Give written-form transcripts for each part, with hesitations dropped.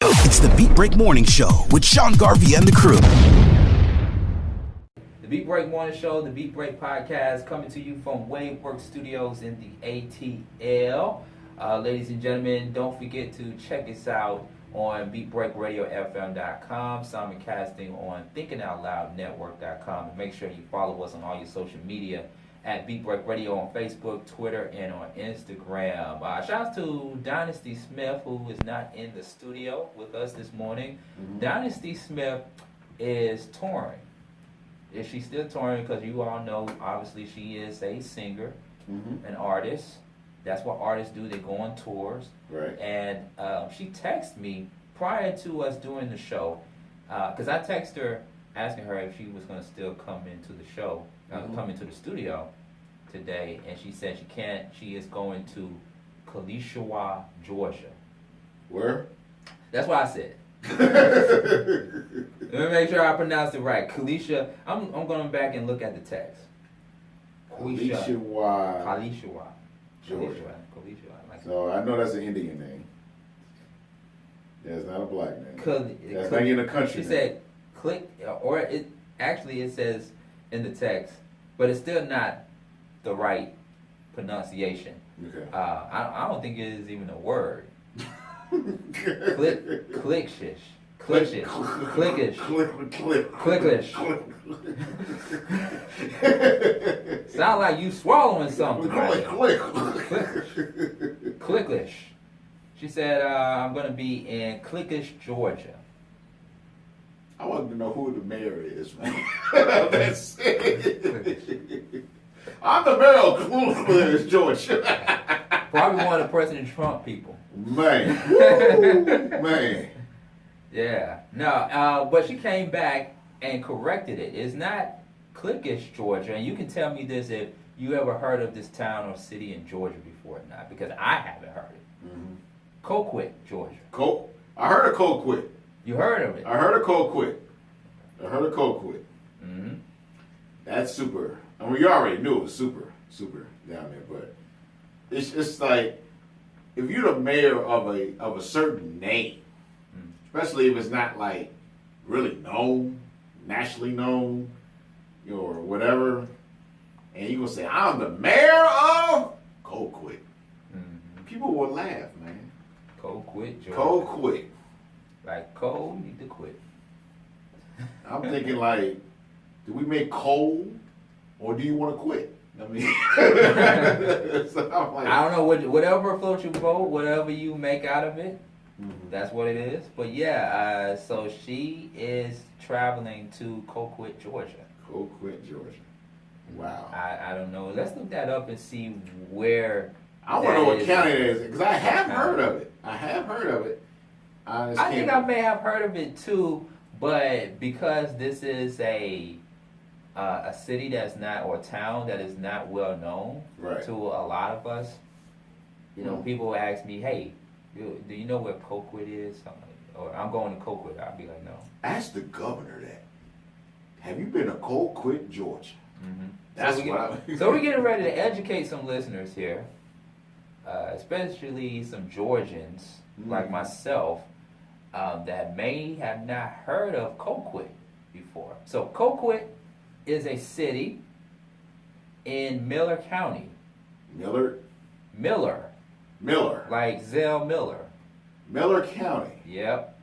It's the Beat Break Morning Show with Sean Garvey and the crew. The Beat Break Morning Show, the Beat Break Podcast, coming to you from WadeWorksStudios in the ATL. Ladies and gentlemen, don't forget to check us out on BeatBreakRadioFM.com, simulcasting on ThinkingOutLoudNetwork.com, and make sure you follow us on all your social media at Beat Break Radio on Facebook, Twitter, and on Instagram. Shout out to Dynasty Smith, who is not in the studio with us this morning. Mm-hmm. Dynasty Smith is touring. Is she still touring? Because you all know, obviously, she is a singer, an artist. That's what artists do. They go on tours. Right. And she texted me prior to us doing the show, because I texted her asking her if she was going to still come into the show, come into the studio today, and she said she can't. She is going to Colquitt, Georgia. Where? That's what I said. Let me make sure I pronounced it right. Colquitt. I'm going back and look at the text. Colquitt, Georgia. So I know that's an Indian name. That's not a black name. That's not even a country She name. said click, or it says in the text, but it's still not the right pronunciation. Okay. I don't think it is even a word. Clickish. Sound like you swallowing something. Clickish. She said, I'm going to be in Clickish, Georgia. I wanted to know who the mayor is, man. That's it. I'm the mayor of Colquitt, Georgia. Probably one of President Trump people. Man. Woo, man. Yeah. No, but she came back and corrected it. It's not Clickish, Georgia. And you can tell me this if you ever heard of this town or city in Georgia before or not, because I haven't heard it. Mm-hmm. Colquitt, Georgia. I heard of Colquitt. You heard of it? I heard of Colquitt. Mm-hmm. That's super. I mean, you already knew it was super down there, but it's just like if you're the mayor of a certain name, especially if it's not like really known, nationally known, or whatever, and you gonna say I'm the mayor of Colquitt, people will laugh, man. Colquitt, Georgia. Colquitt. Like coal, you need to quit. I'm thinking like, do we make coal, or do you want to quit? I mean, so I'm like, I don't know, whatever floats your boat, whatever you make out of it, that's what it is. But yeah, so she is traveling to Colquitt, Georgia. Colquitt, Georgia. Wow. I don't know. Let's look that up and see where. I want to know what county it is, because I have heard of it. I think I may have heard of it too, but because this is a city that's not, or a town that is not well known to a lot of us, you know, people ask me, hey, do you know where Colquitt is? Or I'm going to Colquitt. I'll be like, no. Ask the governor that. Have you been to Colquitt, Georgia? Mm-hmm. That's so we're getting ready to educate some listeners here, especially some Georgians like myself that may have not heard of Colquitt before. So Colquitt is a city in Miller County. Miller. Like Zell Miller. Miller County. Yep.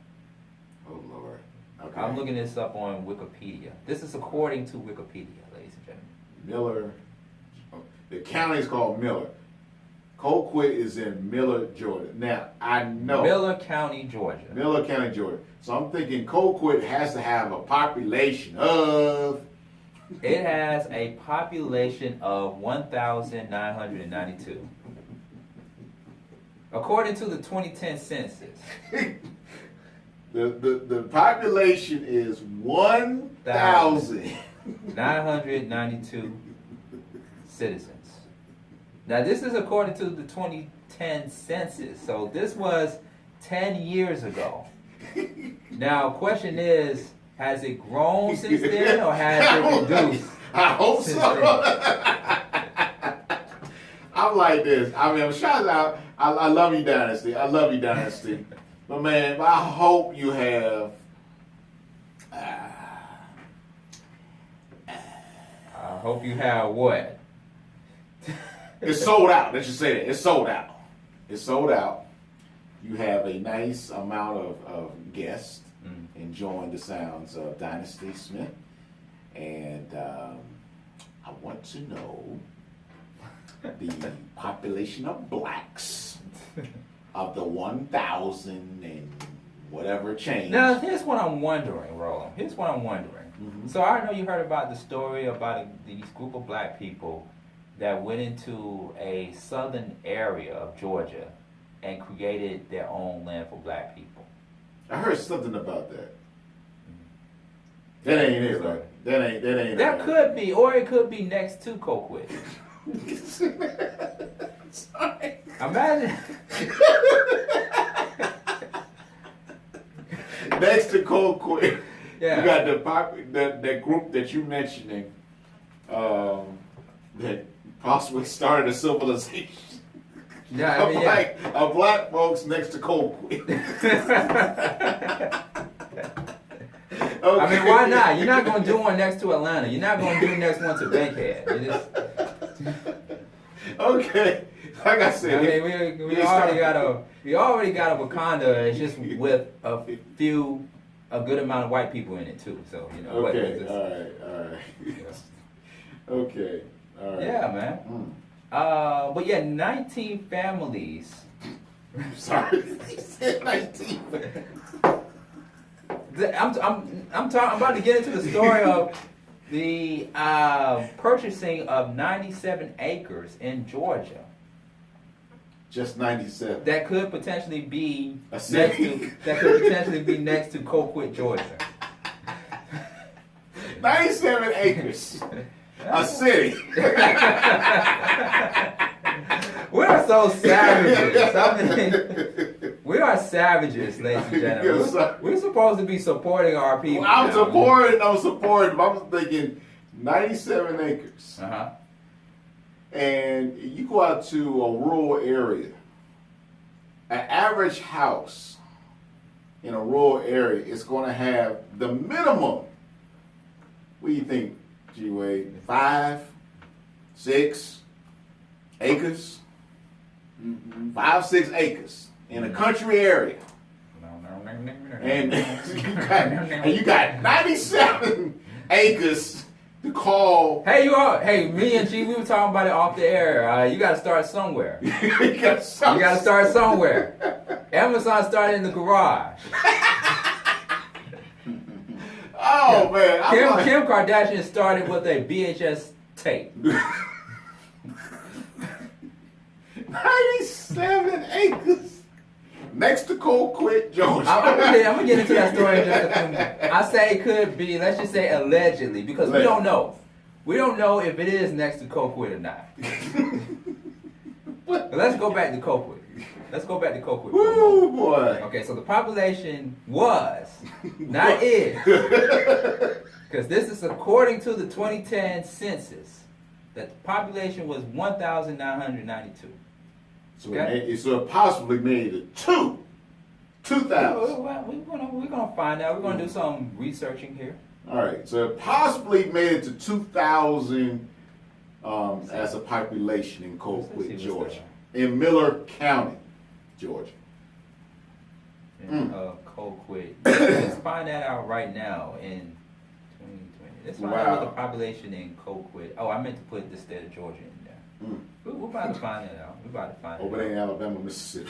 Oh, Lord. Okay. I'm looking this up on Wikipedia. This is according to Wikipedia, ladies and gentlemen. Miller. The county is called Miller. Colquitt is in Miller, Georgia. Now, I know. Miller County, Georgia. So I'm thinking Colquitt has to have a population of... It has a population of 1,992. According to the 2010 census. the population is 1,992 citizens. Now, this is according to the 2010 census. So this was 10 years ago. Now, question is, has it grown since then, or has it reduced? I hope so. I'm like this. I mean, shout out. I love you, Dynasty. But man, I hope you have. I hope you have what? It's sold out. Let's just say that. It's sold out. It's sold out. You have a nice amount of guests enjoying the sounds of Dynasty Smith. And I want to know the population of blacks of the 1,000 and whatever change. Now, here's what I'm wondering, Roland. Here's what I'm wondering. Mm-hmm. So I know you heard about the story about these group of black people that went into a southern area of Georgia and created their own land for black people. I heard something about that. That ain't it, right? That ain't That it. could be, or it could be next to Colquitt. Sorry. Imagine. Next to Colquitt, Yeah. you got that group that you mentioning that possibly started a civilization. Yeah, I mean, yeah. A black folks next to Colquitt. Okay. I mean, why not? You're not going to do one next to Atlanta. You're not going to do the next one to Bankhead. Okay, like I said, I mean, we already got a Wakanda. It's just with a good amount of white people in it too. So you know. Okay, all right. Yeah. Okay, all right. Yeah, man. But yeah, 19 families. Sorry, you said 19. I'm about to get into the story of the purchasing of 97 acres in Georgia. Just 97. That could potentially be A city. next to Colquitt, Georgia. 97 acres. A city. We are so savages. I mean, we are savages, ladies and gentlemen. We're supposed to be supporting our people. Well, I'm supporting. But I'm thinking 97 acres. Uh-huh. And you go out to a rural area. An average house in a rural area is going to have the minimum. What do you think, G Wade? 5, 6 acres? 5, 6 acres in a country area. And you got 97 acres to call. Hey, me and G, we were talking about it off the air. You got to start somewhere. You got to start somewhere. Amazon started in the garage. Oh man! Kim Kardashian started with a VHS tape. 97 acres next to Colquitt, Georgia. I'm gonna get into that story in just a few minutes. I say it could be, let's just say allegedly, because we don't know. We don't know if it is next to Colquitt or not. But let's go back to Colquitt. Woo, boy. Okay, so the population was, not is, because this is according to the 2010 census, that the population was 1,992. So it possibly made it 2,000. We're gonna find out. We're gonna do some researching here. All right, so it possibly made it to 2,000 as a population in Colquitt, Georgia, in Miller County, Georgia. Colquitt. Let's find that out right now in 2020. Let's find out what the population in Colquitt. Oh, I meant to put the state of Georgia in there. We're about to find that out. Hope it ain't Alabama, Mississippi.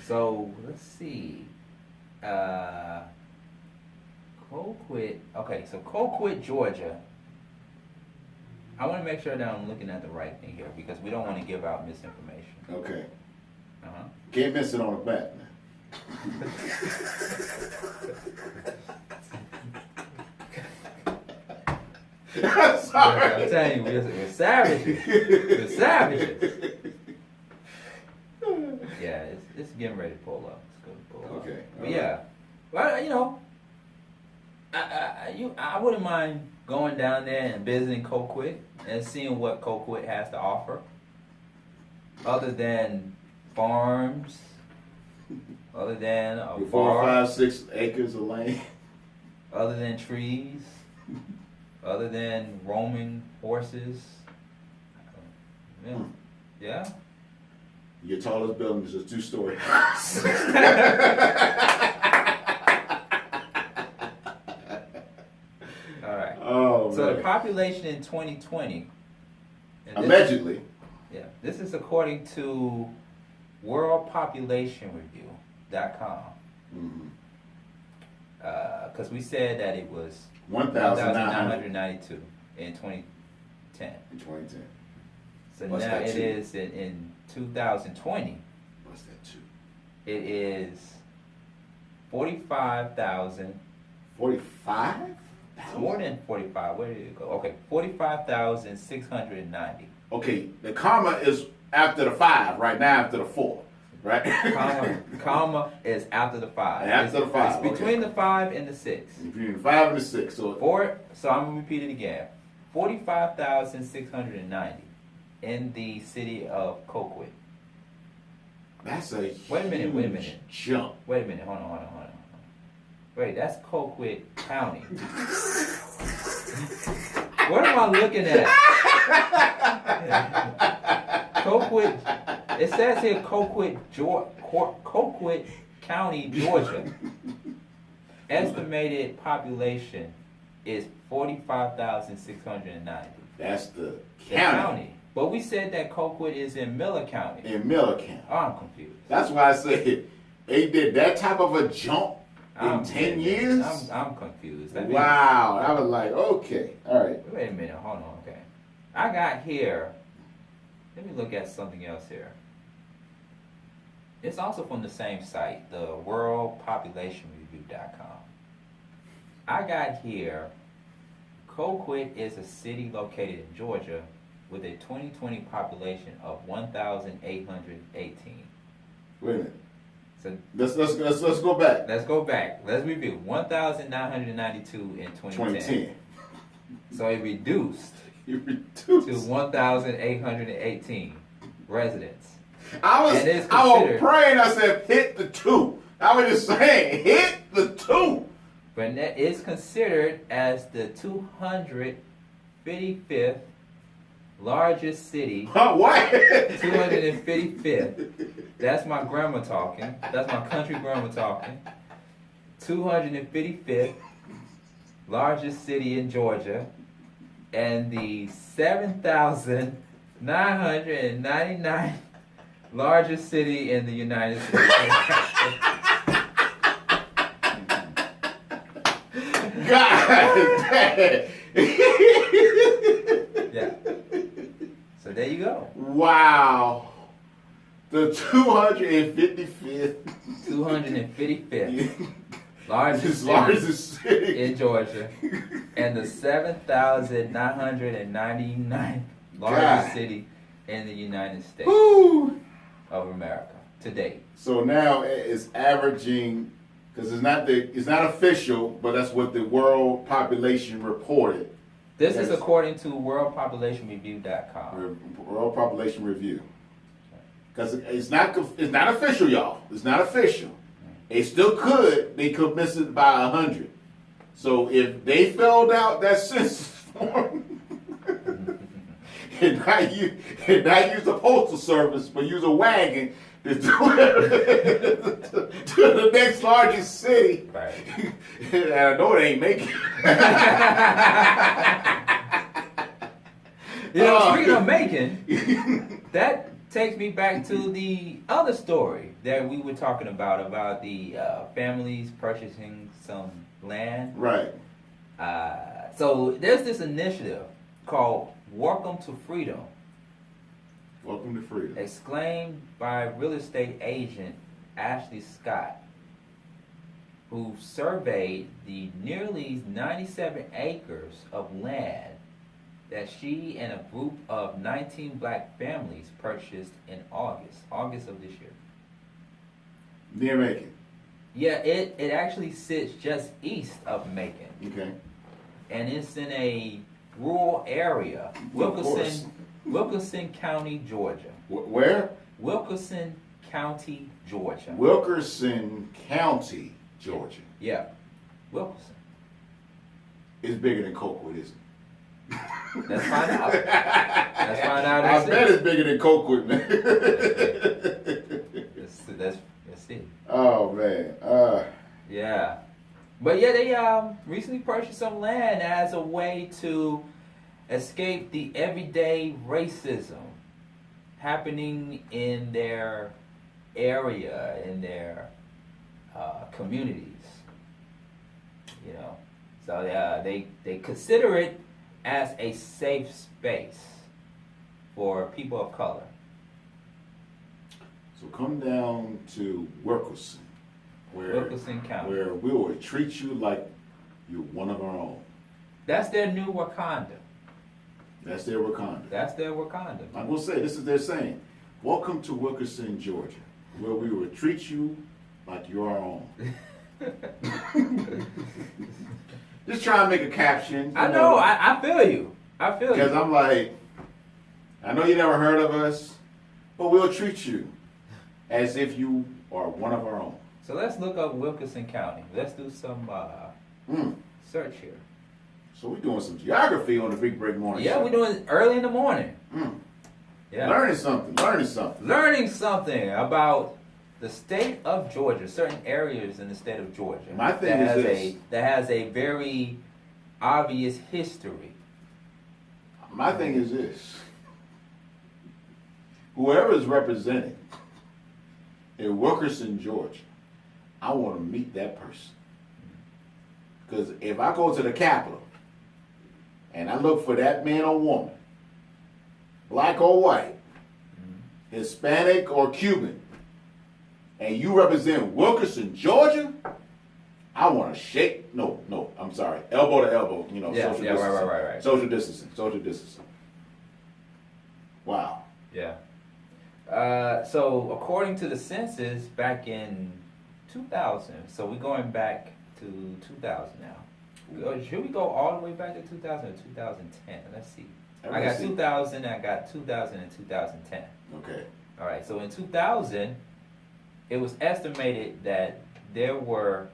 So let's see. Colquitt. Okay, so Colquitt, Georgia. I want to make sure that I'm looking at the right thing here because we don't want to give out misinformation. Okay. Uh-huh. Can't miss it on the back, man. Sorry. I'm telling you, we're savages. We're savages. Yeah, it's getting ready to pull up. It's going to pull up. Okay. But yeah, well, you know, I wouldn't mind going down there and visiting Colquitt and seeing what Colquitt has to offer, other than farms, other than a 4, bar, 5, 6 acres of land. other than trees, other than roaming horses. Yeah. Yeah. Your tallest building is a 2-story house. All right. Oh, So man. the population in 2020. and this- Allegedly. Yeah. This is according to worldpopulationreview.com. Mm-hmm. Because we said that it was 1,900 1,992 in 2010. in 2010. So What's now that it to? is in 2020. What's that too? It is 45,000. 45? More than 45. Where did it go? Okay, 45,690. Okay, the comma is after the 5, right now after the 4, right? Comma is after the 5. After the 5, It's between the 5 and the 6. Between the 5 and the 6. So So I'm gonna repeat it again. 45,690 in the city of Colquitt. that's a Wait a minute, huge jump. Wait a minute, hold on. Wait, that's Colquitt County. What am I looking at? Colquitt. It says here Colquitt County, Georgia. Estimated population is 45,690. That's the The county. But we said that Colquitt is in Miller County. In Miller County. Oh, I'm confused. That's why I said they did that type of a jump in 10 years. I'm confused. Wow. I was like, okay, all right. Wait a minute, hold on, okay. I got here, let me look at something else here. It's also from the same site, the worldpopulationreview.com. I got here, Colquitt is a city located in Georgia with a 2020 population of 1,818. Wait a minute. So Let's go back. let's go back. Let's review. 1,992 in 2010. So it reduced You to reduced. 1,818 residents. I was praying. I said, hit the 2. I was just saying, hit the 2. But that is considered as the 255th largest city. What? 255th. That's my grandma talking. That's my country grandma talking. 255th largest city in Georgia, and the 7,999 largest city in the United States. God damn. Yeah. So there you go. Wow. The 255th 255th largest largest city in Georgia, and the 7,999 largest city in the United States Woo. of America to date. So now it's averaging, because it's not official, but that's what the world population reported. This is according to worldpopulationreview.com. World Population Review. Because it's not official, y'all. It's not official. They could miss it by 100. So if they filled out that census form and not use the postal service, but use a wagon to the next largest city, Right. and I know it ain't making. Speaking of Macon, that takes me back to the other story that we were talking about the families purchasing some land. Right. So there's this initiative called Welcome to Freedom, Welcome to freedom. exclaimed by real estate agent Ashley Scott, who surveyed the nearly 97 acres of land that she and a group of 19 black families purchased in August of this year. Near Macon. Yeah, it actually sits just east of Macon, Okay. and it's in a rural area, Wilkinson County, Georgia. Where? Wilkinson County, Georgia. Wilkerson County, Georgia. Yeah, Wilkerson. It's bigger than Colquitt, isn't it? Let's find out. Let's find out. I bet it's bigger than Colquitt, man. Let's see. Oh, man. Yeah. But yeah, they recently purchased some land as a way to escape the everyday racism happening in their area, in their communities. You know, so they consider it as a safe space for people of color. So come down to Wilkerson, Wilkerson County, where we will treat you like you're one of our own. That's their new Wakanda. That's their Wakanda. That's their Wakanda. I'm going to say, this is their saying. Welcome to Wilkerson, Georgia, where we will treat you like you're our own. Just try and make a caption. I know. I feel you. I feel you. Because I'm like, I know you never heard of us, but we'll treat you as if you are one of our own. So let's look up Wilkerson County. Let's do some search here. So we're doing some geography on the Big Break Morning Show. Yeah, we're doing it early in the morning. Yeah. Learning something. Learning something about the state of Georgia, certain areas in the state of Georgia. My thing is this. That has a very obvious history. My thing is this. Whoever is representing in Wilkerson, Georgia, I want to meet that person. Because if I go to the Capitol and I look for that man or woman, black or white, Hispanic or Cuban, and you represent Wilkerson, Georgia, I want to shake, I'm sorry, elbow to elbow, social distancing. Right. Social distancing. Wow. Yeah. So according to the census back in 2000, so we're going back to 2000 now. Should we go all the way back to 2000 or 2010? Let's see. I got 2000, I got 2000 and 2010. Okay. All right, so in 2000, it was estimated that there were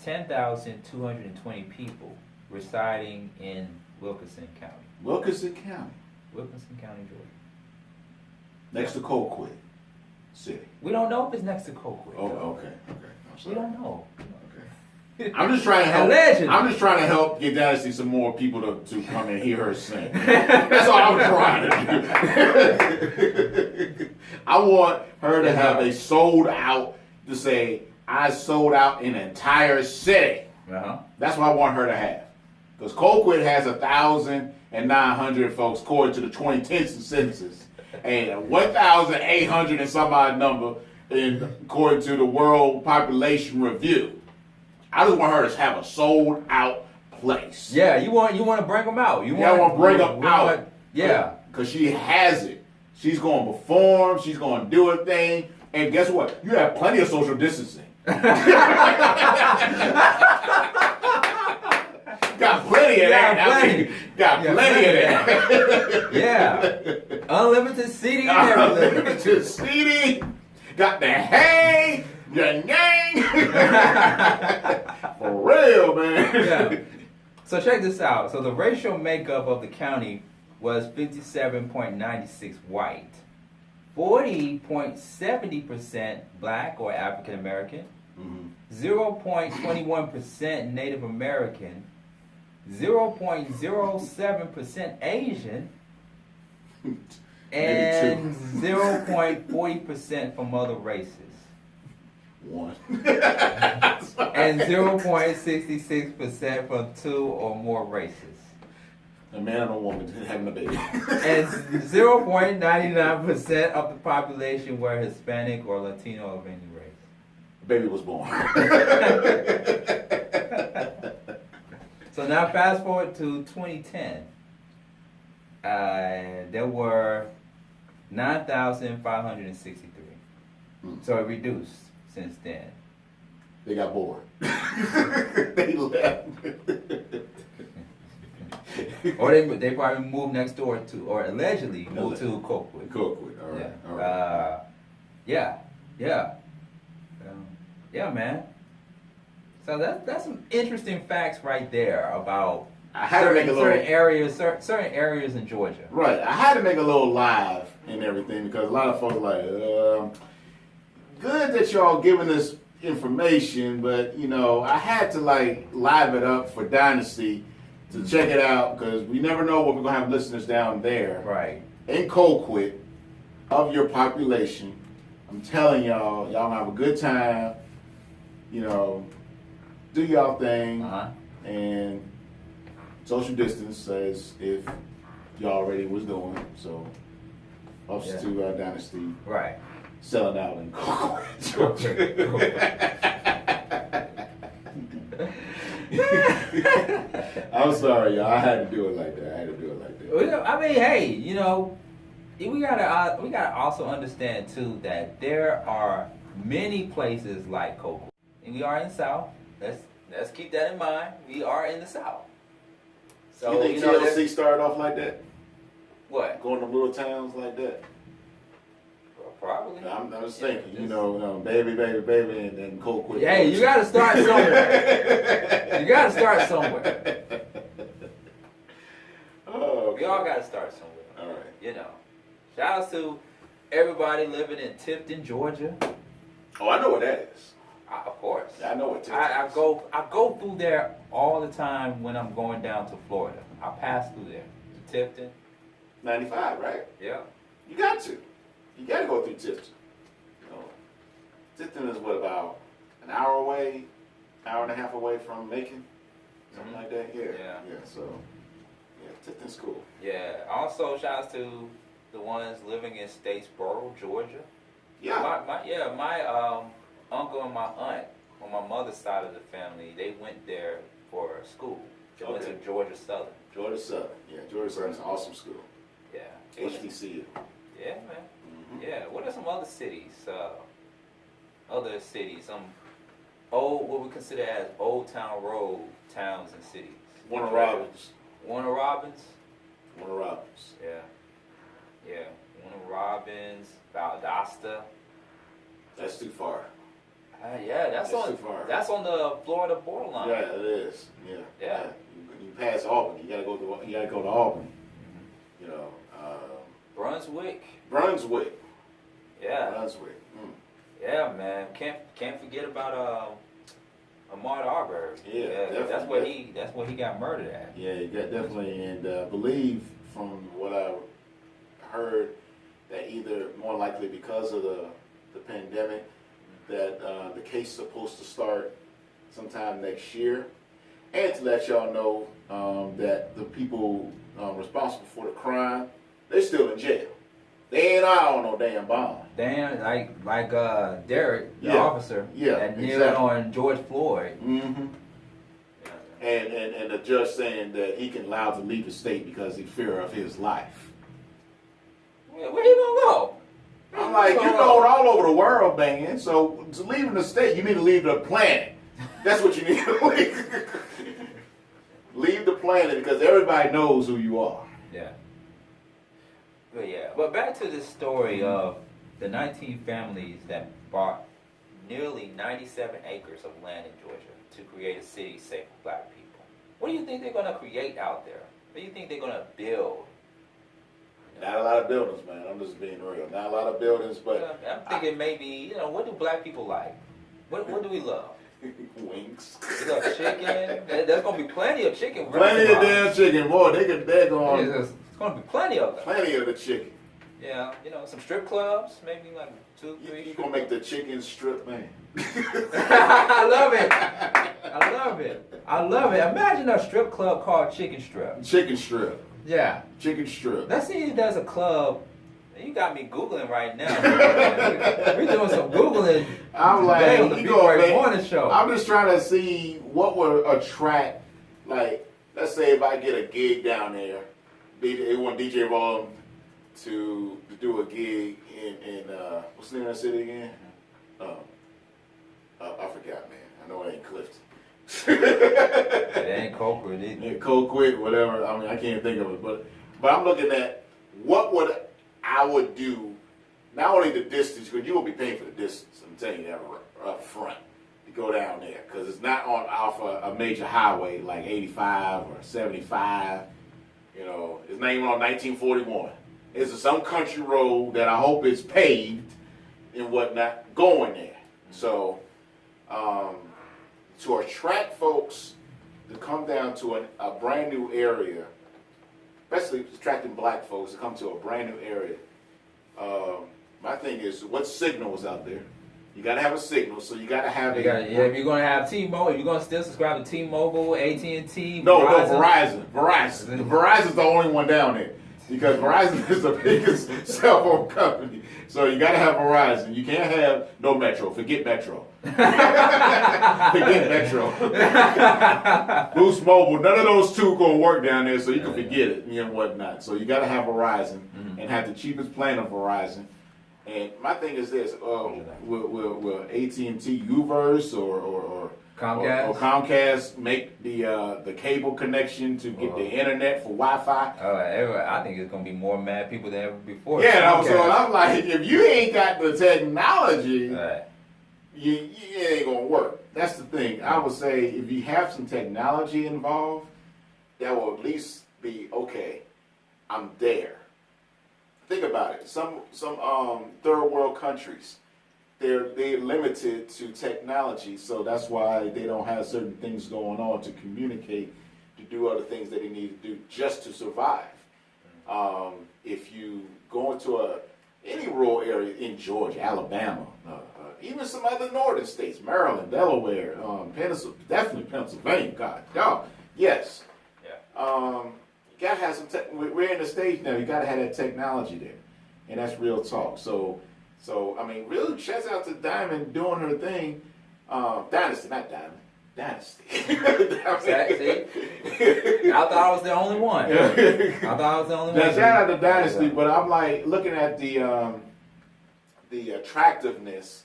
10,220 people residing in Wilkerson County. Wilkerson County, Georgia. Next to Colquitt City. We don't know if it's next to Colquitt. Oh, okay. I'm sorry. We don't know. Okay. I'm just trying to help. Allegedly. I'm just trying to help get down to see some more people to come and hear her sing. That's all I'm trying to do. I want her to have a sold out, to say, I sold out an entire city. That's what I want her to have. Because Colquitt has 1,900 folks according to the 2010 census, and 1,800 and some odd number according to the World Population Review. I just want her to have a sold out place. Yeah, you want to bring them out. I want to bring them out. Yeah. Because she has it. She's going to perform. She's going to do her thing. And guess what? You have plenty of social distancing. Got plenty of that. Got plenty of that. Yeah. Unlimited seating and everything. Unlimited seating. Got the hay. The gang. For real, man. Yeah. So check this out. So the racial makeup of the county was 57.96 white, 40.70% black or African American, 0.21% Native American, 0.07% Asian, and 0.40% from other races. One. And 0.66% from 2 or more races. A man and a woman having a baby. And 0.99% of the population were Hispanic or Latino of any race. The baby was born. So now fast forward to 2010. There were 9,563. So it reduced since then. They got bored. They left. Or they probably moved next door to, or allegedly moved to Colquitt. Colquitt, all right. Yeah. All right. Yeah. Yeah. Yeah, man. So that's some interesting facts right there about I had to make a little certain areas in Georgia. Right. I had to make a little live and everything because a lot of folks like, good that y'all giving us information, but you know, I had to like live it up for Dynasty to check it out because we never know what we're gonna have listeners down there. Right. In Colquitt, of your population, I'm telling y'all gonna have a good time. You know, do y'all thing and social distance as if y'all already was doing. So, ups to Dynasty. Right. Selling out in Colquitt, I'm sorry, y'all. I had to do it like that. Well, I mean, hey, you know, we gotta also understand too that there are many places like Colquitt, and we are in the South. Let's keep that in mind. We are in the South. So you think TLC started off like that? What? Going to little towns like that? Probably. I'm just thinking, you know, baby, and then Colquitt. Yeah, you gotta start somewhere. You gotta start somewhere. Oh, okay. We all gotta start somewhere. All right. You know, shout outs to everybody living in Tifton, Georgia. Oh, I know what that is. Of course. Yeah, I know what Tifton is. I go through there all the time when I'm going down to Florida. I pass through there to Tifton. 95, right? Yeah. You got to. You got to go through Tifton. You know, Tifton is what, about an hour away, hour and a half away from Macon, something like that. Yeah. So, Tifton's cool. Yeah. Also, shout out to the ones living in Statesboro, Georgia. Yeah. My uncle and my aunt on my mother's side of the family, they went there for school. They went to Georgia Southern. Georgia Southern. Yeah, Georgia Southern's an awesome school. Yeah. HBCU. Yeah, man. Yeah, what are some other cities? What we consider as old town road towns and cities. Warner Robins. Warner Robins. Yeah. Yeah. Warner Robins. Valdosta. That's too far. That's too far. That's on the Florida borderline. Yeah, it is. Yeah. You pass Albany. You gotta go to Albany. You know. Brunswick. Yeah. Brunswick. Yeah, man. Can't forget about Ahmaud Arbery. Yeah, that's where he got murdered at. Yeah, he got definitely, and believe from what I heard that either more likely because of the pandemic that the case is supposed to start sometime next year, and to let y'all know that the people responsible for the crime, they're still in jail. They ain't out on no damn bond. Damn, like Derek, the officer, that kneeled on George Floyd. Mm-hmm. And the judge saying that he can allow to leave the state because he fear of his life. Where he gonna go? I'm like, you're going all over the world, man. So to leaving the state, you need to leave the planet. That's what you need to leave. Leave the planet because everybody knows who you are. Yeah. But back to the story of the 19 families that bought nearly 97 acres of land in Georgia to create a city safe for black people. What do you think they're going to create out there? What do you think they're going to build? Not a lot of buildings, man. I'm just being real. Not a lot of buildings, but... I'm thinking maybe, what do black people like? What do we love? Wings. We love chicken. There's going to be plenty of chicken. Plenty of damn chicken. Boy, they're going... There's going to be plenty of them. Plenty of the chicken. Yeah, some strip clubs, maybe like 2, 3. You're going to make the chicken strip, man. I love it. Imagine a strip club called Chicken Strip. Chicken Strip. Yeah. Chicken Strip. Let's see if there's a club. You got me Googling right now. We're doing some Googling. I'm like, on the Beat Right Morning Show. I'm just trying to see what would attract, like, let's say if I get a gig down there, they want DJ Roll to do a gig in what's the name of the city again? I forgot, man. I know it ain't Clifton. It ain't Colquitt either. Colquitt, whatever. I mean, I can't think of it, but I'm looking at what I would do not only the distance, because you will be paying for the distance. I'm telling you that up front to go down there, because it's not on off a major highway like 85 or 75. You know, it's not even on 1941. It's some country road that I hope is paved and whatnot going there. So, to attract folks to come down to a brand new area, especially attracting black folks to come to a brand new area. My thing is, what signal is out there? You got to have a signal, so you got to have if you're going to have T-Mobile, if you're going to still subscribe to T-Mobile, AT&T, No, Verizon. Verizon's the only one down there, because Verizon is the biggest cell phone company. So you got to have Verizon. You can't have no Metro. Forget Metro. Forget Metro. Boost Mobile. None of those two going to work down there, so you can forget it and whatnot. So you got to have Verizon and have the cheapest plan of Verizon. And my thing is this: will AT&T Uverse or Comcast make the cable connection to get the internet for Wi-Fi? I think it's gonna be more mad people than ever before. Yeah, so I'm like, if you ain't got the technology, you ain't gonna work. That's the thing. I would say if you have some technology involved, that will at least be okay. I'm there. Think about it. Some third world countries, they're limited to technology, so that's why they don't have certain things going on to communicate, to do other things that they need to do just to survive. If you go into any rural area in Georgia, Alabama, even some other northern states, Maryland, Delaware, definitely Pennsylvania, God, yes. Yeah. You gotta have some. We're in the stage now. You gotta have that technology there, and that's real talk. So I mean, really, shouts out to Diamond doing her thing. Dynasty, not Diamond. Dynasty. See? I thought I was the only one. Now, shout out to Dynasty, but I'm like looking at the attractiveness,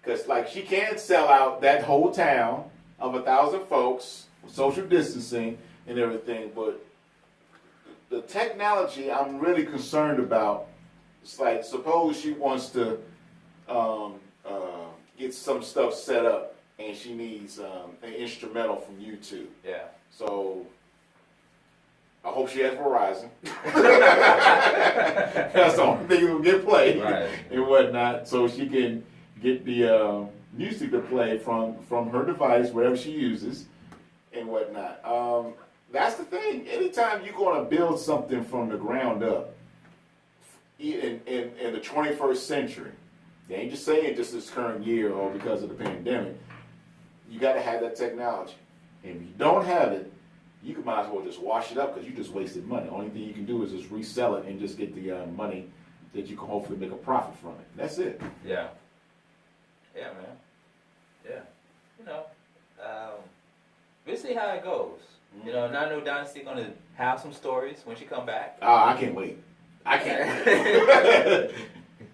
because like she can't sell out that whole town of 1,000 folks, social distancing and everything, but the technology I'm really concerned about. It's like, suppose she wants to get some stuff set up and she needs an instrumental from YouTube. Yeah. So I hope she has Verizon. That's the only thing that will get played and whatnot, so she can get the music to play from her device, whatever she uses and whatnot. That's the thing. Anytime you're going to build something from the ground up in the 21st century, they ain't just saying just this current year or because of the pandemic, you got to have that technology. And if you don't have it, you might as well just wash it up, because you just wasted money. The only thing you can do is just resell it and just get the money that you can hopefully make a profit from it. That's it. Yeah. Yeah, man. Yeah. You know, we'll see how it goes. You know, and I know Dynasty gonna have some stories when she come back. Oh, I can't wait. I can't wait.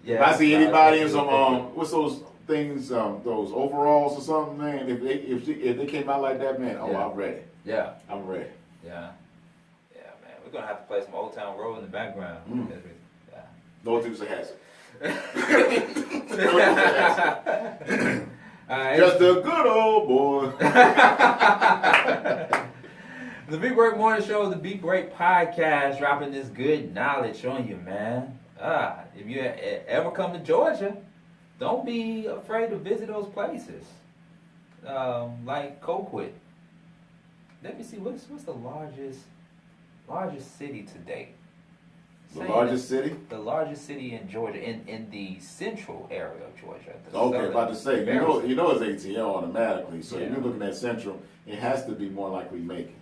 If I see anybody in some what's those things, those overalls or something, man, if they came out like that, man, I'm ready. Yeah. I'm ready. Yeah. Yeah, man. We're gonna have to play some Old Town Road in the background. Yeah. No Dukes of Hazzard. Just a good old boy. The Beat Break Morning Show, the Beat Break Podcast, dropping this good knowledge on you, man. If you ever come to Georgia, don't be afraid to visit those places, like Colquitt. Let me see, what's the largest city to date? The largest city? The largest city in Georgia, in the central area of Georgia. Okay, about to say, you know it's ATL automatically, so if you're looking at central, it has to be more likely Macon.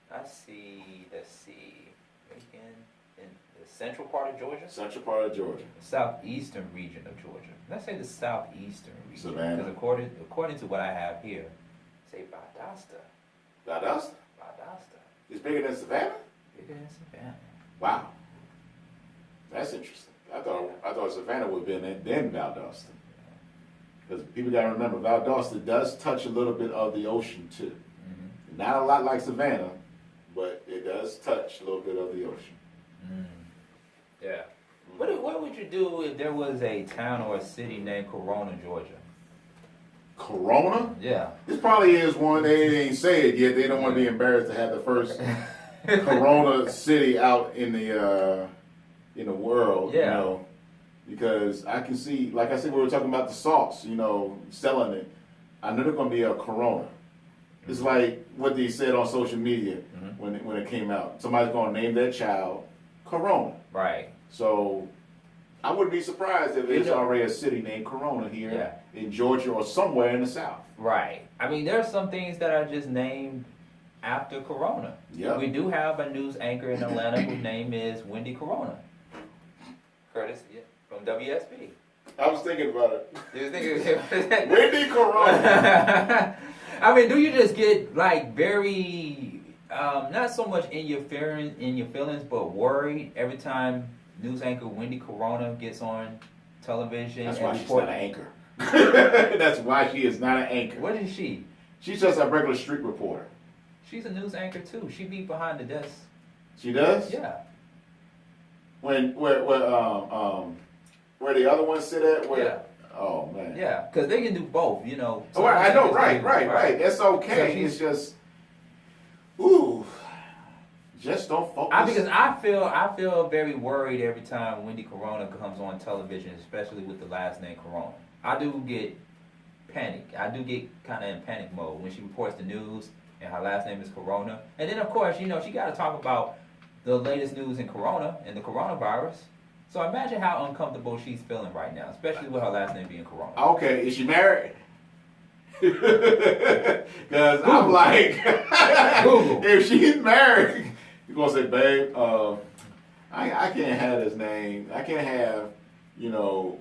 Let's see, Macon, in the central part of Georgia? Central part of Georgia. The southeastern region of Georgia. Let's say the southeastern region. Savannah. Because according to what I have here, say Valdosta. Valdosta? Valdosta. It's bigger than Savannah? Bigger than Savannah. Wow. That's interesting. I thought Savannah would have been then Valdosta. Because people got to remember, Valdosta does touch a little bit of the ocean too. Mm-hmm. Not a lot like Savannah, but it does touch a little bit of the ocean. Yeah. What would you do if there was a town or a city named Corona, Georgia? Corona? Yeah. This probably is one. They ain't say it yet. They don't want to be embarrassed to have the first Corona city out in the world. Yeah. You know, because I can see, like I said, we were talking about the sauce. You know, selling it. I know there's gonna be a Corona. It's like what they said on social media when it came out. Somebody's gonna name their child Corona. Right. So I wouldn't be surprised if there's already a city named Corona here in Georgia or somewhere in the South. Right. I mean, there are some things that are just named after Corona. Yep. We do have a news anchor in Atlanta whose name is Wendy Corona. Curtis from WSB. I was thinking about it. You was thinking Wendy Corona. I mean, do you just get like very not so much in your feelings, but worried every time news anchor Wendy Corona gets on television? That's why she's not an anchor. That's why she is not an anchor. What is she? She's just a regular street reporter. She's a news anchor too. She be behind the desk. She does? Yeah. Where the other ones sit at? Yeah. Oh man. Yeah, because they can do both, you know. Oh, I know, right. That's okay. So it's just, just don't focus. Because I feel very worried every time Wendy Corona comes on television, especially with the last name Corona. I do get panic. I do get kind of in panic mode when she reports the news and her last name is Corona. And then of course, you know, she got to talk about the latest news in Corona and the coronavirus. So imagine how uncomfortable she's feeling right now, especially with her last name being Corona. Okay, is she married? Because I'm like, if she's married, you're going to say, babe, I can't have this name. I can't have,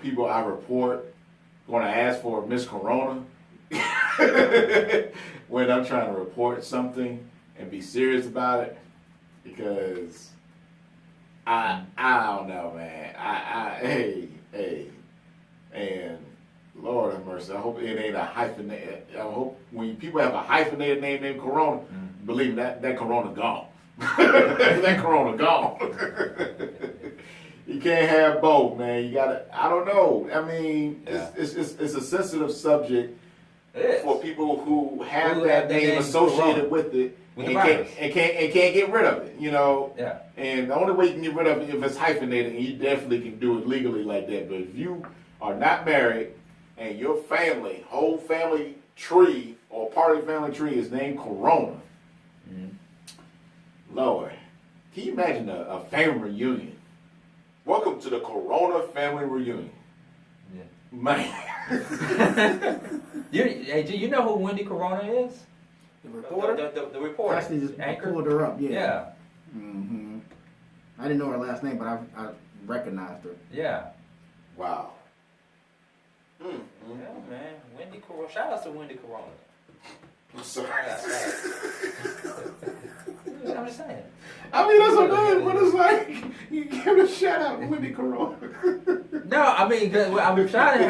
people I report going to ask for Miss Corona when I'm trying to report something and be serious about it, because I don't know, man. Hey, and Lord have mercy. I hope it ain't a hyphenated. I hope when people have a hyphenated name named Corona, believe me, that Corona gone. That Corona gone. You can't have both, man. You gotta. I don't know. I mean, it's a sensitive subject for people who have that name associated with it. And can't get rid of it, Yeah. And the only way you can get rid of it if it's hyphenated, and you definitely can do it legally like that. But if you are not married and your whole family tree or part of the family tree is named Corona, Lord, can you imagine a family reunion? Welcome to the Corona family reunion. Yeah. Man. You know who Wendy Corona is? The reporter? The reporter. Actually, just anchor? pulled her up, yeah. Yeah. Mm-hmm. I didn't know her last name, but I recognized her. Yeah. Wow. Yeah, man. Wendy Corona. Shout out to Wendy Corona. I'm sorry. I'm just saying. I mean, that's okay, but it's like, you give a shout out to Wendy Corona. No, I mean, I'm shouting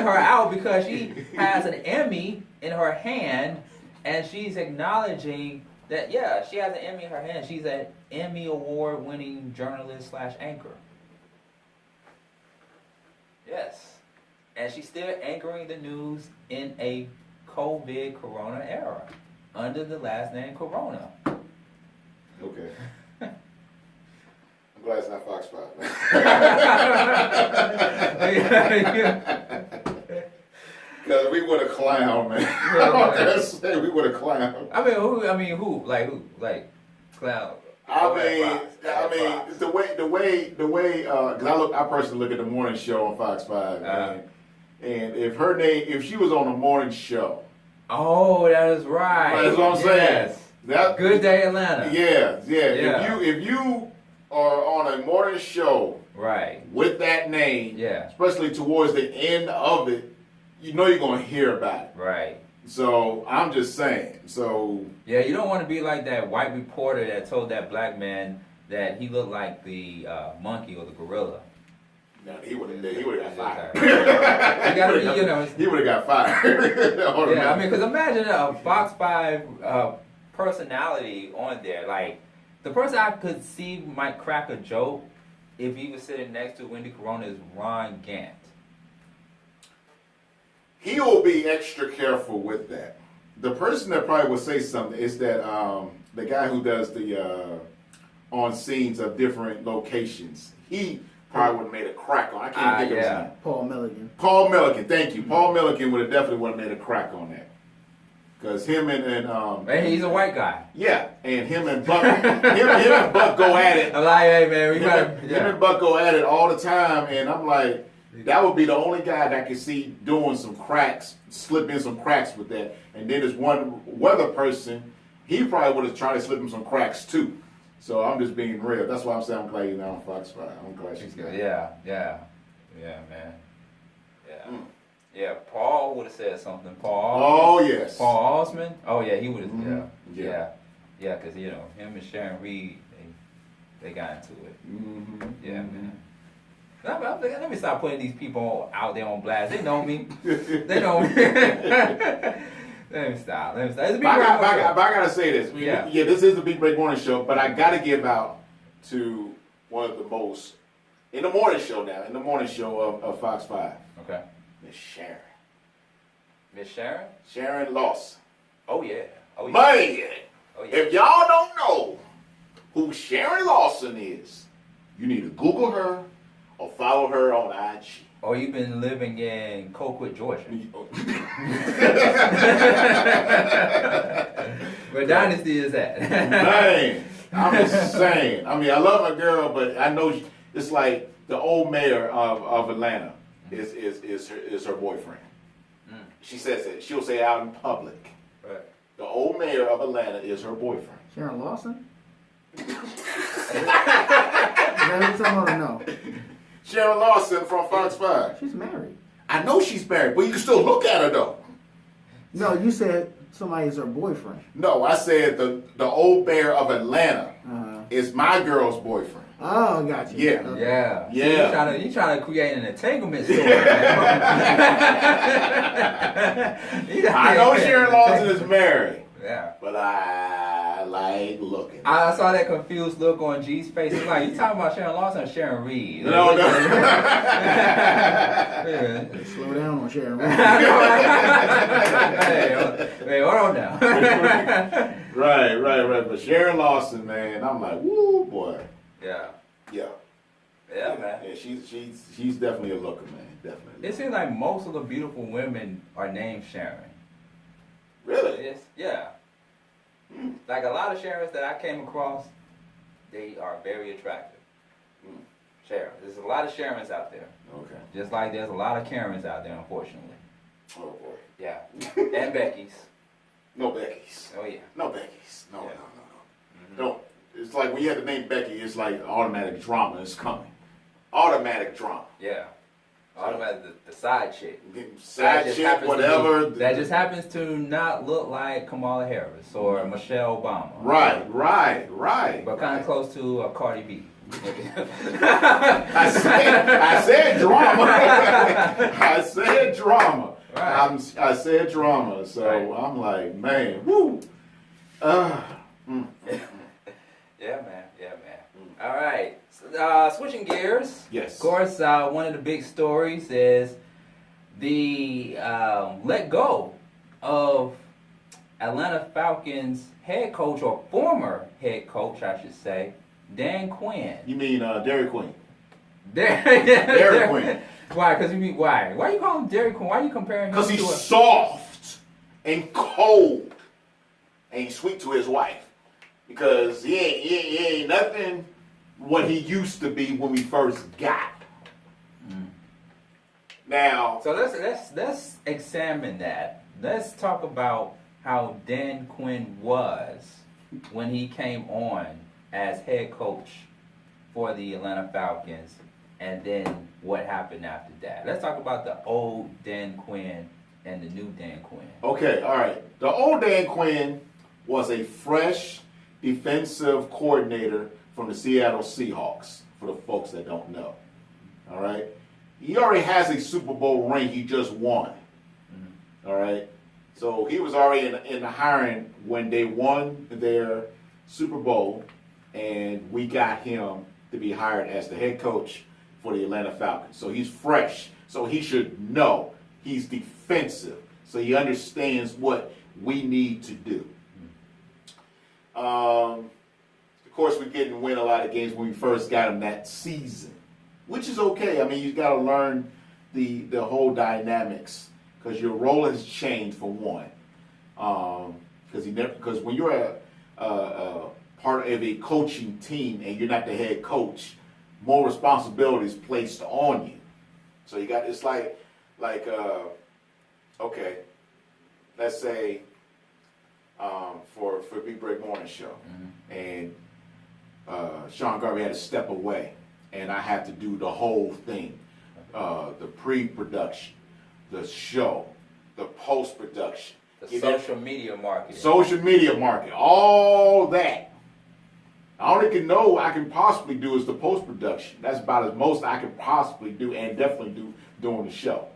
her out because she has an Emmy in her hand, and she's acknowledging that, she has an Emmy in her hand. She's an Emmy award-winning journalist / anchor. Yes. And she's still anchoring the news in a COVID Corona era under the last name Corona. Okay. I'm glad it's not Fox 5, man. Because we would have clown, man. We would have clown. I mean, who? Like, clown? I mean, the way, because I personally look at the morning show on Fox 5, man. And if she was on a morning show. Oh, that is right. That's what I'm saying. Good Day Atlanta. Yeah. If you are on a morning show, right, with that name, especially towards the end of it, you're going to hear about it. Right. So I'm just saying. So you don't want to be like that white reporter that told that black man that he looked like the monkey or the gorilla. No, he would have got fired. You gotta be, He would have got fired. I mean, because imagine a Fox 5 personality on there. Like, the person I could see might crack a joke if he was sitting next to Wendy Corona is Ron Gant. He will be extra careful with that. The person that probably would say something is that the guy who does the on scenes of different locations. He probably would have made a crack on. I can't think of his name. Paul Milligan. Paul Milligan, thank you. Paul Milligan would have definitely made a crack on that. Because him and Man, he's a white guy. yeah, and him and Buck him and Buck go at it. I'm like, hey man, Him and Buck go at it all the time, and I'm like, that would be the only guy that I could see doing some cracks, slip in some cracks with that. And then there's one weather person, he probably would have tried to slip in some cracks too. So I'm just being real. That's why I'm saying I'm glad you're not on Fox 5. I'm glad she's good. Yeah, man. Yeah. Yeah, Paul would have said something. Paul. Oh, yes. Paul Osman. Oh, yeah, he would have. Mm-hmm. Yeah, because him and Sharon Reed, they got into it. Mm-hmm. Yeah, man. Let me stop putting these people out there on blast. They know me. They know me. Let me stop. It's a big But I gotta say this. Yeah. This is the Big Break Morning Show, but I gotta give out to one of the most in the morning show of Fox 5. Okay. Miss Sharon. Miss Sharon? Sharon Lawson. Oh yeah. Man, Oh yeah. if y'all don't know who Sharon Lawson is, you need to Google her or follow her on IG. Oh, you've been living in Colquitt, Georgia. Where Dynasty is at. Man, I'm just saying. I mean, I love my girl, but I know it's like the old mayor of Atlanta is her boyfriend. Mm. She says it. She'll say it out in public. Right. The old mayor of Atlanta is her boyfriend. Sharon Lawson? Is that what you're talking about or no? Sharon Lawson from Fox 5. She's married. I know she's married, but you can still look at her though. No, you said somebody is her boyfriend. No, I said the old mayor of Atlanta is my girl's boyfriend. Oh, got you. Yeah. Okay. Yeah. Yeah. So you trying to create an entanglement story, man. I know Sharon Lawson is married. Yeah. But I like looking. I saw that confused look on G's face. He's like, you talking about Sharon Lawson or Sharon Reed? No. Yeah. Slow down on Sharon. Hey, hold on now. Right. But Sharon Lawson, man, I'm like, woo, boy. Yeah, man. Yeah, she's definitely a looker, man. Definitely. It seems like most of the beautiful women are named Sharon. Really? Yes. Yeah. Like a lot of Sharons that I came across, they are very attractive. Sharon. There's a lot of Sharons out there. Okay. Just like there's a lot of Karens out there, unfortunately. Oh boy. Yeah. And Becky's. No Becky's. Oh yeah. No Becky's. No. Mm-hmm. Don't. It's like when you have the name Becky, it's like automatic drama is coming. Automatic drama. Yeah. Automatic the side chick. Side chick, whatever. That just happens to not look like Kamala Harris or Michelle Obama. Right. But kind of close to Cardi B. I said drama. I said drama. Right. I said drama. So right. I'm like, man, woo. Yeah, man. All right. Switching gears. Yes. Of course, one of the big stories is the let go of Atlanta Falcons head coach, or former head coach, I should say, Dan Quinn. You mean Dairy Queen? Dairy Queen. Why? Because you mean why? Why you call him Dairy Queen? Why are you comparing him to? Because he's soft and cold, and he's sweet to his wife. Because he ain't nothing what he used to be when we first got. Now, So let's examine that. Let's talk about how Dan Quinn was when he came on as head coach for the Atlanta Falcons, and then what happened after that. Let's talk about the old Dan Quinn and the new Dan Quinn. okay, all right. The old Dan Quinn was a fresh defensive coordinator from the Seattle Seahawks, for the folks that don't know. All right? He already has a Super Bowl ring he just won. All right? So he was already in the hiring when they won their Super Bowl, and we got him to be hired as the head coach for the Atlanta Falcons. So he's fresh. So he should know. He's defensive. So he understands what we need to do. Of course, we didn't win a lot of games when we first got him that season, which is okay. I mean, you got to learn the whole dynamics because your role has changed for one. Because when you're a part of a coaching team and you're not the head coach, more responsibilities placed on you. So you got it's like okay, let's say for Big Break Morning Show, and Sean Garvey had to step away, and I had to do the whole thing, the pre-production, the show, the post-production, the social media marketing, all that. The only I can possibly do is the post-production. That's about as most I can possibly do and definitely do during the show.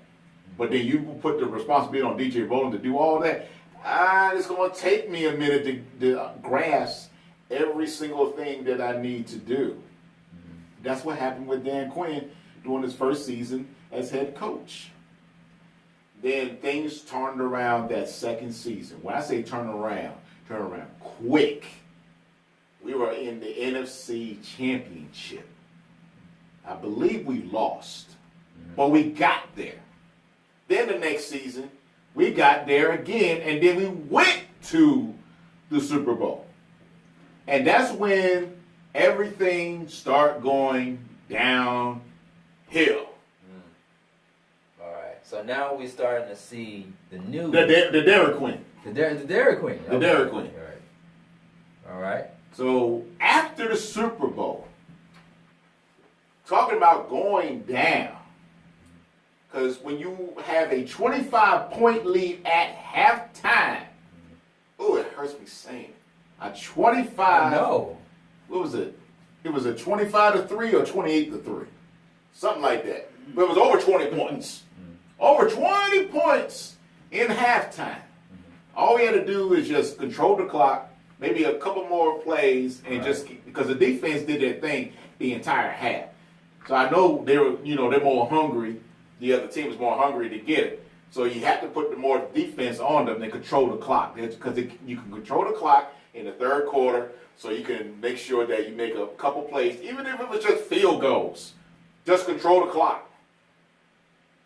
But then you put the responsibility on DJ Rowland to do all that. It's going to take me a minute to grasp every single thing that I need to do. That's what happened with Dan Quinn during his first season as head coach. Then things turned around that second season. When I say turn around quick. We were in the NFC Championship. I believe we lost, but we got there. Then the next season, we got there again, and then we went to the Super Bowl. And that's when everything started going downhill. All right. So now we're starting to see the new... The Dairy Queen. The Dairy Queen. The Dairy Queen. All right. So after the Super Bowl, talking about going down, because when you have a 25-point lead at halftime, it hurts me saying a 25. No. What was it? It was a 25-3 or 28-3, something like that. But it was over 20 points. Over 20 points in halftime. All we had to do is just control the clock, maybe a couple more plays, and because the defense did their thing the entire half. So I know they're more hungry. The other team was more hungry to get it. So you have to put the more defense on them and control the clock. Because you can control the clock in the third quarter, so you can make sure that you make a couple plays, even if it was just field goals. Just control the clock.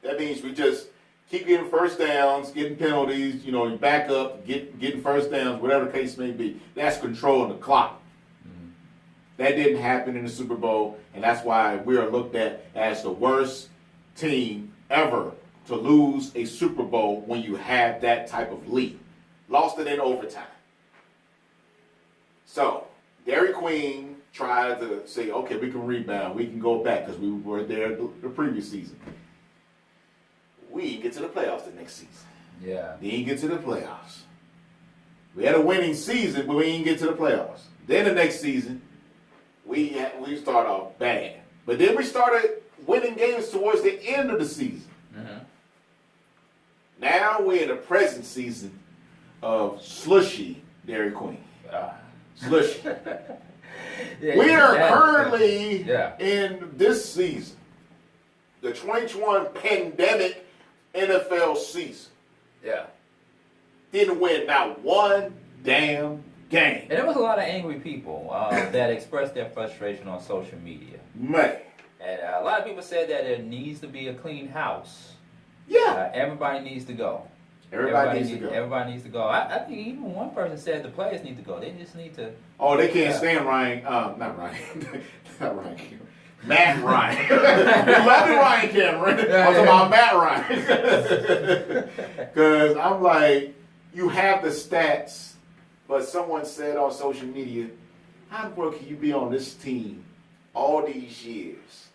That means we just keep getting first downs, getting penalties, you back up, getting first downs, whatever the case may be. That's controlling the clock. That didn't happen in the Super Bowl, and that's why we are looked at as the worst team ever to lose a Super Bowl when you have that type of lead. Lost it in overtime. So, Dairy Queen tried to say, okay, we can rebound, we can go back, because we were there the previous season. We didn't get to the playoffs the next season. Yeah. We didn't get to the playoffs. We had a winning season, but we didn't get to the playoffs. Then the next season, we started off bad. But then we started winning games towards the end of the season. Now we're in the present season of slushy Dairy Queen. Slushy. We are currently in this season, the 2021 pandemic NFL season. Yeah. Didn't win not one damn game. And there was a lot of angry people that expressed their frustration on social media. Man. And a lot of people said that there needs to be a clean house. Yeah. Everybody needs to go. Everybody needs to go. Everybody needs to go. I think even one person said the players need to go. They just need to. Oh, they can't stand Ryan. Not Ryan. Not Ryan Cameron. Matt Ryan. We love you, Ryan Cameron. I'm talking about Matt Ryan. Because I'm like, you have the stats, but someone said on social media, how in the world can you be on this team all these years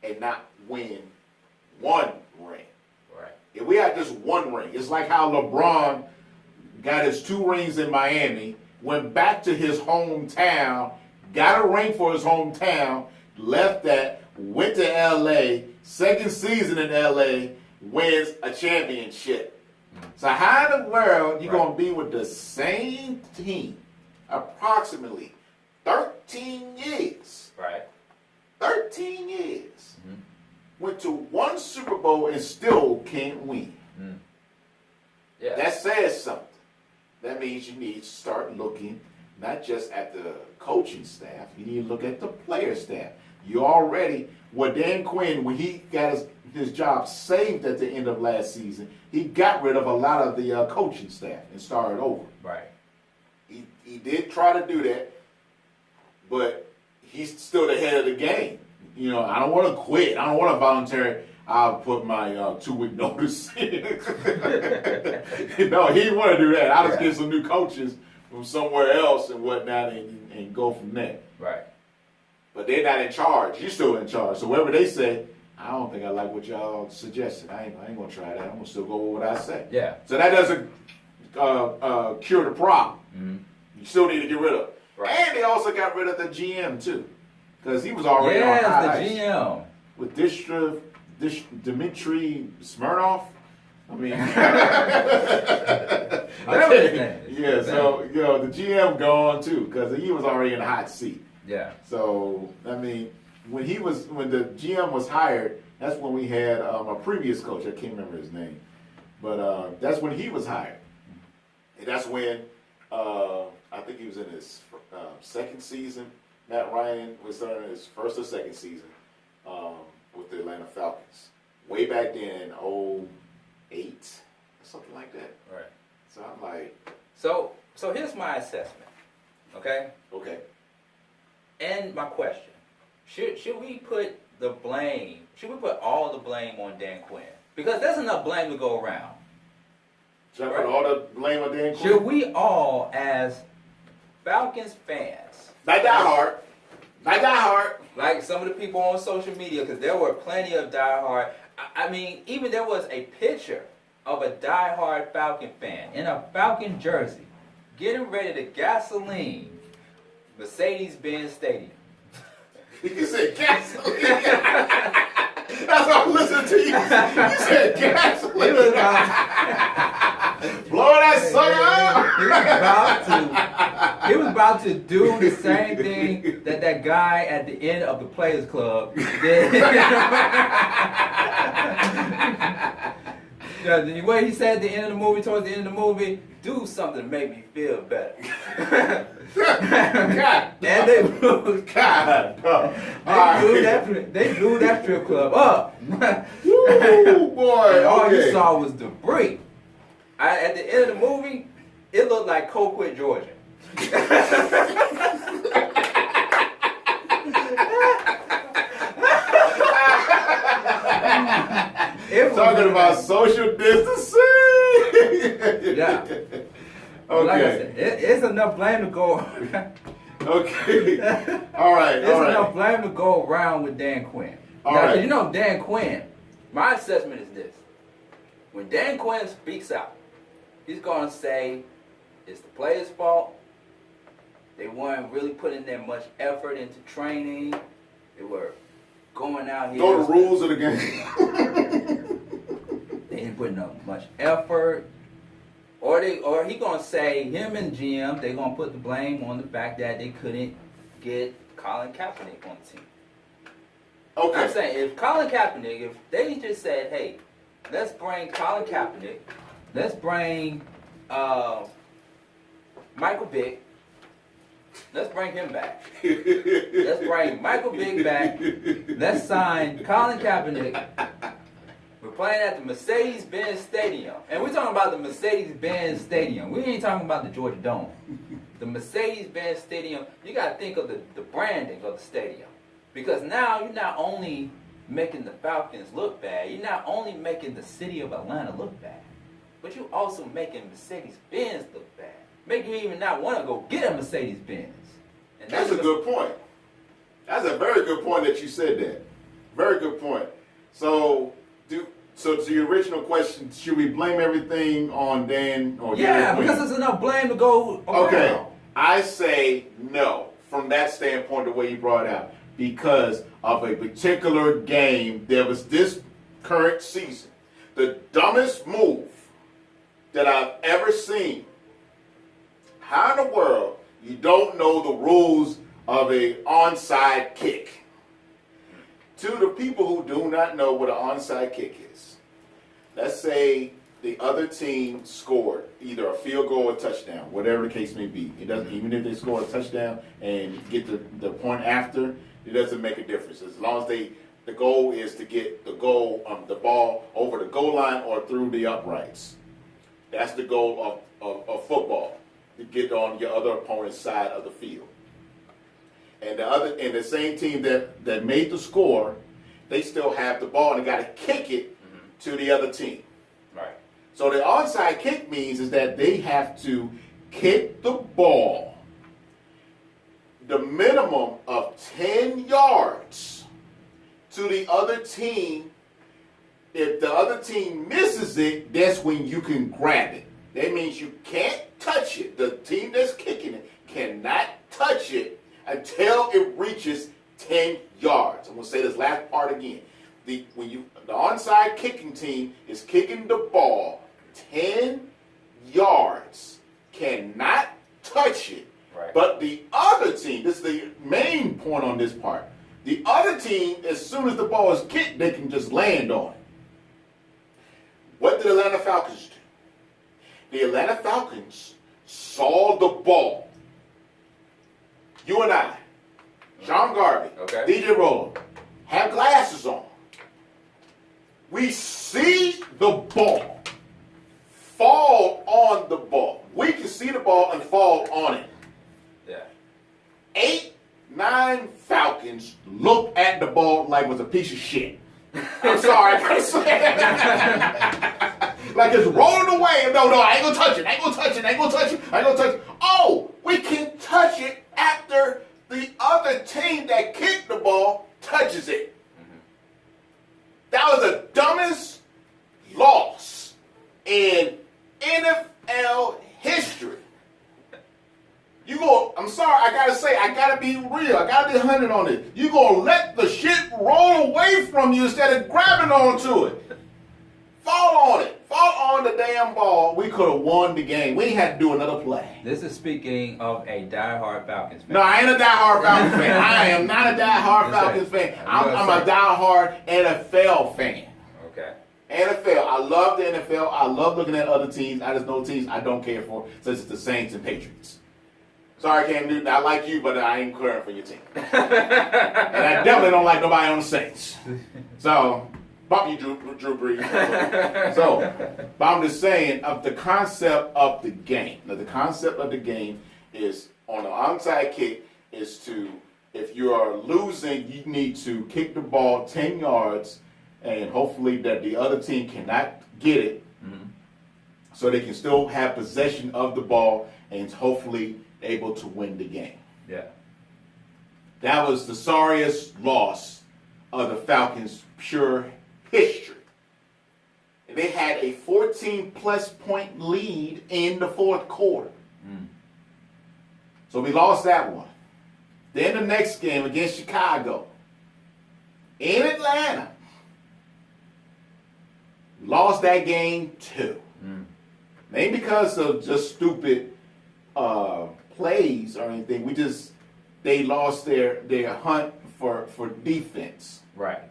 and not win one ring? Right. If we had just one ring, it's like how LeBron got his 2 rings in Miami, went back to his hometown, got a ring for his hometown, left that, went to LA, second season in LA, wins a championship. So how in the world you going to be with the same team approximately 13 years Right. 13 years. Went to one Super Bowl and still can't win. Yeah. That says something. That means you need to start looking not just at the coaching staff, you need to look at the player staff. You already, Dan Quinn, when he got his job saved at the end of last season, he got rid of a lot of the coaching staff and started over. Right. He did try to do that, but he's still the head of the game. You know, I don't want to quit. I don't want to volunteer. I'll put my 2-week notice in. No, he didn't want to do that. I'll just get some new coaches from somewhere else and whatnot and go from there. Right. But they're not in charge. You're still in charge. So whatever they say, I don't think I like what y'all suggested. I ain't going to try that. I'm going to still go with what I say. Yeah. So that doesn't cure the problem. You still need to get rid of it. Right. And they also got rid of the GM, too. Because he was already on Yes, high the ice. GM. With Dmitry Smirnov. I mean, Whatever his name is. Yeah, so, the GM gone, too, because he was already in the hot seat. Yeah. So, I mean, when the GM was hired, that's when we had a previous coach. I can't remember his name. But that's when he was hired. And that's when I think he was in his second season. Matt Ryan was starting his first or second season with the Atlanta Falcons. Way back then in 08, something like that. Right. So I'm like... So here's my assessment, okay? Okay. And my question. Should we put all the blame on Dan Quinn? Because there's enough blame to go around. Should I put all the blame on Dan Quinn? Should we all, as Falcons fans... Not die hard. Like some of the people on social media, because there were plenty of diehard. I mean, even there was a picture of a diehard Falcon fan in a Falcon jersey getting ready to gasoline Mercedes-Benz Stadium. You said gasoline. That's what I'm listening to you. You said gasoline. Blow that sucker up. He was about to do the same thing that guy at the end of the Players Club did. The way he said at the end of the movie, towards the end of the movie, do something to make me feel better. God. And they blew. God. They blew that strip club up. Woo, boy. And all you Okay. saw was debris. At the end of the movie, it looked like Colquitt, Georgia. Talking about social distancing. Yeah. Okay. Like I said, it's enough blame to go. Okay. All right. It's enough blame to go around with Dan Quinn. All Now, right. You know Dan Quinn. My assessment is this: when Dan Quinn speaks out, he's going to say it's the players' fault. They weren't really putting that much effort into training. They were going out here. Know the rules of the game. They didn't put enough much effort. Or he gonna say him and GM, they gonna put the blame on the fact that they couldn't get Colin Kaepernick on the team. Okay. I'm saying if Colin Kaepernick, if they just said, hey, let's bring Colin Kaepernick, let's bring Michael Vick, let's bring him back. Let's bring Michael Vick back. Let's sign Colin Kaepernick. We're playing at the Mercedes-Benz Stadium. And we're talking about the Mercedes-Benz Stadium. We ain't talking about the Georgia Dome. The Mercedes-Benz Stadium, you got to think of the branding of the stadium. Because now you're not only making the Falcons look bad, you're not only making the city of Atlanta look bad, but you're also making Mercedes-Benz look bad. Make you even not want to go get a Mercedes-Benz. And That's a good point. That's a very good point that you said that. Very good point. So to your original question, should we blame everything on Dan or Yeah, Dan because Quinn? there's enough blame to go around. Okay, I say no from that standpoint, the way you brought it out, because of a particular game. There was this current season, the dumbest move that I've ever seen. How in the world you don't know the rules of a onside kick? to the people who do not know what an onside kick is, let's say the other team scored either a field goal or touchdown, whatever the case may be. It doesn't, even if they score a touchdown and get the point after, it doesn't make a difference. As long as the goal is to get the ball over the goal line or through the uprights. That's the goal of football, to get on your other opponent's side of the field. And the same team that made the score, they still have the ball and they got to kick it to the other team. Right. So the onside kick means is that they have to kick the ball the minimum of 10 yards to the other team. If the other team misses it, that's when you can grab it. That means you can't touch it. The team that's kicking it cannot touch it until it reaches 10 yards. I'm going to say this last part again. The onside kicking team is kicking the ball 10 yards, cannot touch it. Right. But the other team, this is the main point on this part, the other team, as soon as the ball is kicked, they can just land on it. What did the Atlanta Falcons do? The Atlanta Falcons saw the ball. You and I, Sean Garvey, Okay. DJ Rolo, have glasses on. We see the ball fall on the ball. We can see the ball and fall on it. Yeah. 8, 9 Falcons looked at the ball like it was a piece of shit. I'm sorry, I gotta say that. Like it's rolling away. No, I ain't gonna touch it. I ain't gonna touch it. I ain't gonna touch it. I ain't gonna touch it. Oh, we can touch it after the other team that kicked the ball touches it. That was the dumbest loss in NFL history. I'm sorry, I gotta say, I gotta be real. I gotta be 100 on this. You gonna let the shit roll away from you instead of grabbing onto it. Fall on it. Fall on the damn ball. We could have won the game. We ain't had to do another play. This is speaking of a diehard Falcons fan. No, I ain't a diehard Falcons fan. I am not a diehard Falcons fan. I'm a diehard NFL fan. Okay. NFL. I love the NFL. I love looking at other teams. I just know teams I don't care for, such as the Saints and Patriots. Sorry, Cam Newton. I like you, but I ain't caring for your team. And I definitely don't like nobody on the Saints. So, bump you, Drew Brees. So, but I'm just saying of the concept of the game. Now, the concept of the game is on the onside kick is to, if you are losing, you need to kick the ball 10 yards and hopefully that the other team cannot get it so they can still have possession of the ball and hopefully able to win the game. Yeah. That was the sorriest loss of the Falcons' pure history. And they had a 14-plus point lead in the fourth quarter. So we lost that one. Then the next game against Chicago in Atlanta, we lost that game too. Ain't because of just stupid plays or anything. They lost their hunt for defense. Right.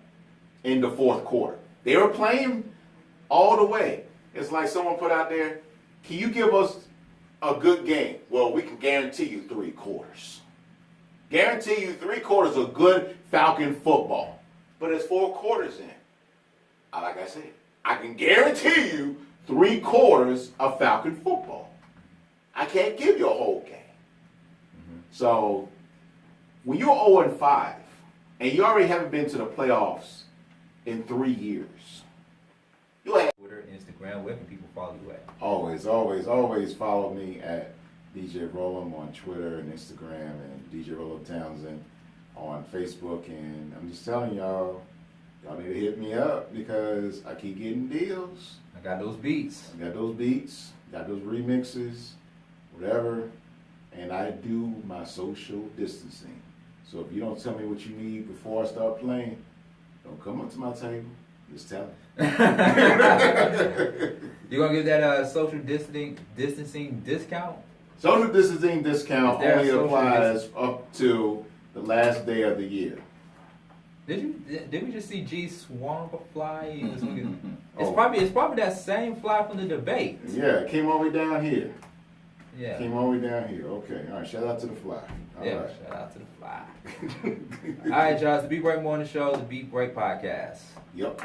In the fourth quarter. They were playing all the way. It's like someone put out there, can you give us a good game? Well, we can guarantee you 3 quarters. Guarantee you 3 quarters of good Falcon football. But it's 4 quarters in. Like I said, I can guarantee you 3 quarters of Falcon football. I can't give you a whole game. So, when you're 0-5, and you already haven't been to the playoffs in 3 years, you have Twitter, Instagram, where can people follow you at? always follow me at DJ Rollum on Twitter and Instagram, and DJ Rollum Townsend on Facebook. And I'm just telling y'all need to hit me up because I keep getting deals. I got those beats. Got those remixes, whatever. And I do my social distancing. So if you don't tell me what you need before I start playing, don't come up to my table. Just tell me. You gonna give that social distancing discount? Social distancing discount only social applies up to the last day of the year. Did we just see G Swarm fly? He was looking, Oh. it's probably that same fly from the debate. Yeah, it came all the way down here. Yeah. Came all the way down here. Okay. All right. Shout out to the fly. All Yeah, right. shout out to the fly. All right, y'all. It's the Beat Break Morning Show, the Beat Break Podcast. Yep.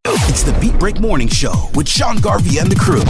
It's the Beat Break Morning Show with Sean Garvey and the crew.